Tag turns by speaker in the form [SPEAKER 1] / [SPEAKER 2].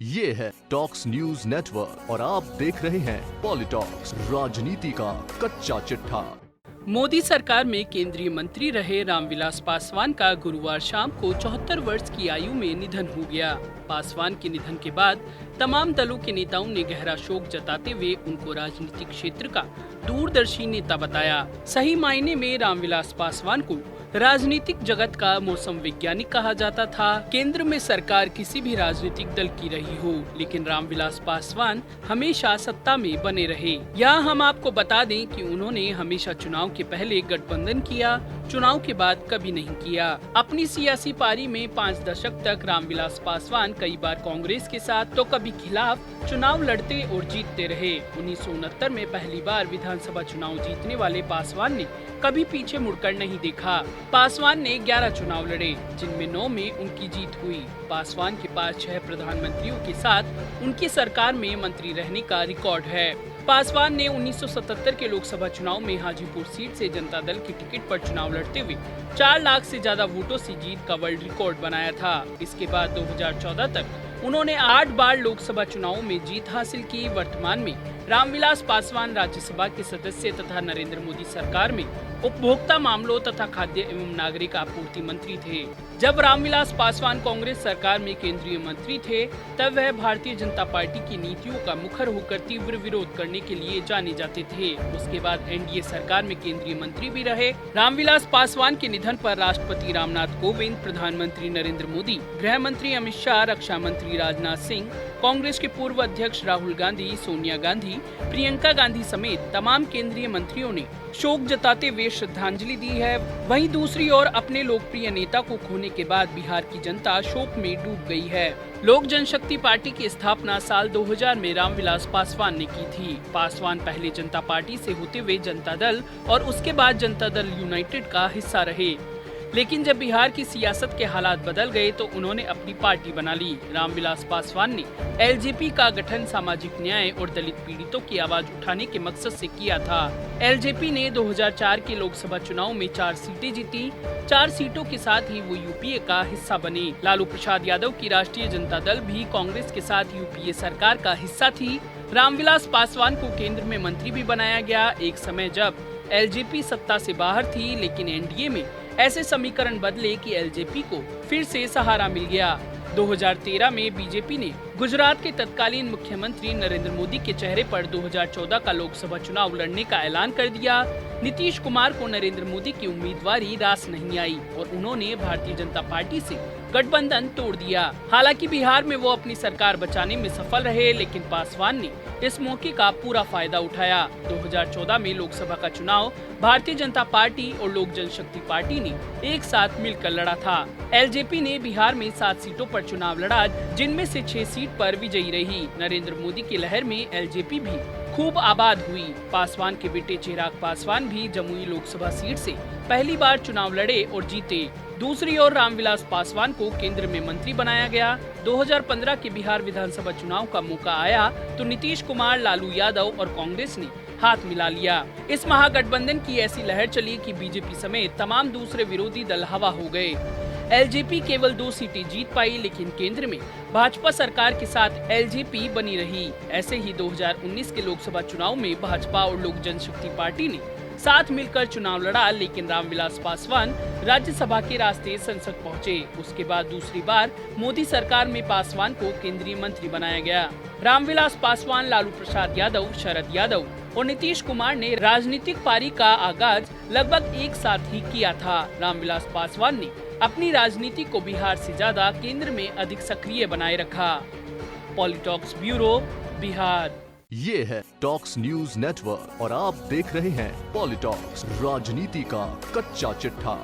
[SPEAKER 1] ये है talks news network और आप देख रहे हैं पॉलिटॉक्स, राजनीति का कच्चा चिट्ठा।
[SPEAKER 2] मोदी सरकार में केंद्रीय मंत्री रहे रामविलास पासवान का गुरुवार शाम को 74 वर्ष की आयु में निधन हो गया। पासवान के निधन के बाद तमाम दलों के नेताओं ने गहरा शोक जताते हुए उनको राजनीतिक क्षेत्र का दूरदर्शी नेता बताया। सही मायने में रामविलास पासवान को राजनीतिक जगत का मौसम वैज्ञानिक कहा जाता था। केंद्र में सरकार किसी भी राजनीतिक दल की रही हो, लेकिन रामविलास पासवान हमेशा सत्ता में बने रहे। यहाँ हम आपको बता दें कि उन्होंने हमेशा चुनाव के पहले गठबंधन किया, चुनाव के बाद कभी नहीं किया। अपनी सियासी पारी में 5 दशक तक रामविलास पासवान कई बार कांग्रेस के साथ तो कभी खिलाफ चुनाव लड़ते और जीतते रहे। 1969 में पहली बार विधानसभा चुनाव जीतने वाले पासवान ने कभी पीछे मुड़कर नहीं देखा। पासवान ने 11 चुनाव लड़े, जिनमें 9 में उनकी जीत हुई। पासवान के पास 6 प्रधानमंत्रियों के साथ उनकी सरकार में मंत्री रहने का रिकॉर्ड है। पासवान ने 1977 के लोकसभा चुनाव में हाजीपुर सीट से जनता दल की टिकट पर चुनाव लड़ते हुए 4 लाख से ज्यादा वोटों से जीत का वर्ल्ड रिकॉर्ड बनाया था। इसके बाद 2014 तक उन्होंने 8 बार लोकसभा चुनावों में जीत हासिल की। वर्तमान में रामविलास पासवान राज्यसभा के सदस्य तथा नरेंद्र मोदी सरकार में उपभोक्ता मामलों तथा खाद्य एवं नागरिक आपूर्ति मंत्री थे। जब रामविलास पासवान कांग्रेस सरकार में केंद्रीय मंत्री थे, तब वह भारतीय जनता पार्टी की नीतियों का मुखर होकर तीव्र विरोध करने के लिए जाने जाते थे। उसके बाद एनडीए सरकार में केंद्रीय मंत्री भी रहे। रामविलास पासवान के निधन पर राष्ट्रपति रामनाथ कोविंद, प्रधानमंत्री नरेंद्र मोदी, गृह मंत्री अमित शाह, रक्षा मंत्री राजनाथ सिंह, कांग्रेस के पूर्व अध्यक्ष राहुल गांधी, सोनिया गांधी, प्रियंका गांधी समेत तमाम केंद्रीय मंत्रियों ने शोक जताते हुए श्रद्धांजलि दी है। वहीं दूसरी ओर अपने लोकप्रिय नेता को खोने के बाद बिहार की जनता शोक में डूब गई है। लोक जनशक्ति पार्टी की स्थापना साल 2000 में रामविलास पासवान ने की थी। पासवान पहले जनता पार्टी से होते हुए जनता दल और उसके बाद जनता दल यूनाइटेड का हिस्सा रहे, लेकिन जब बिहार की सियासत के हालात बदल गए तो उन्होंने अपनी पार्टी बना ली। रामविलास पासवान ने एलजेपी का गठन सामाजिक न्याय और दलित पीड़ितों की आवाज उठाने के मकसद से किया था। एलजेपी ने 2004 के लोकसभा चुनाव में 4 सीटें जीती। 4 सीटों के साथ ही वो यूपीए का हिस्सा बने। लालू प्रसाद यादव की राष्ट्रीय जनता दल भी कांग्रेस के साथ यूपीए सरकार का हिस्सा थी। रामविलास पासवान को केंद्र में मंत्री भी बनाया गया। एक समय जब एलजेपी सत्ता से बाहर थी, लेकिन एनडीए में ऐसे समीकरण बदले कि एलजेपी को फिर से सहारा मिल गया। 2013 में बीजेपी ने गुजरात के तत्कालीन मुख्यमंत्री नरेंद्र मोदी के चेहरे पर 2014 का लोकसभा चुनाव लड़ने का ऐलान कर दिया। नीतीश कुमार को नरेंद्र मोदी की उम्मीदवारी रास नहीं आई और उन्होंने भारतीय जनता पार्टी से गठबंधन तोड़ दिया। हालांकि बिहार में वो अपनी सरकार बचाने में सफल रहे, लेकिन पासवान ने इस मौके का पूरा फायदा उठाया। 2014 में लोकसभा का चुनाव भारतीय जनता पार्टी और लोक जनशक्ति पार्टी ने एक साथ मिलकर लड़ा था। एलजेपी ने बिहार में 7 सीटों पर चुनाव लड़ा, जिनमें से 6 सीट पर विजयी रही। नरेंद्र मोदी की लहर में एलजेपी भी खूब आबाद हुई। पासवान के बेटे चिराग पासवान भी जमुई लोकसभा सीट से पहली बार चुनाव लड़े और जीते। दूसरी ओर रामविलास पासवान को केंद्र में मंत्री बनाया गया। 2015 के बिहार विधानसभा चुनाव का मौका आया तो नीतीश कुमार, लालू यादव और कांग्रेस ने हाथ मिला लिया। इस महागठबंधन की ऐसी लहर चली कि बीजेपी समेत तमाम दूसरे विरोधी दल हवा हो गए। एलजेपी केवल 2 सीटें जीत पाई, लेकिन केंद्र में भाजपा सरकार के साथ एलजेपी बनी रही। ऐसे ही 2019 के लोकसभा चुनाव में भाजपा और लोक जनशक्ति पार्टी ने साथ मिलकर चुनाव लड़ा, लेकिन रामविलास पासवान राज्यसभा के रास्ते संसद पहुंचे। उसके बाद दूसरी बार मोदी सरकार में पासवान को केंद्रीय मंत्री बनाया गया। रामविलास पासवान, लालू प्रसाद यादव, शरद यादव और नीतीश कुमार ने राजनीतिक पारी का आगाज लगभग एक साथ ही किया था। रामविलास पासवान ने अपनी राजनीति को बिहार से ज्यादा केंद्र में अधिक सक्रिय बनाए रखा। पॉलिटॉक्स ब्यूरो, बिहार।
[SPEAKER 1] ये है टॉक्स न्यूज नेटवर्क और आप देख रहे हैं पॉलिटॉक्स, राजनीति का कच्चा चिट्ठा।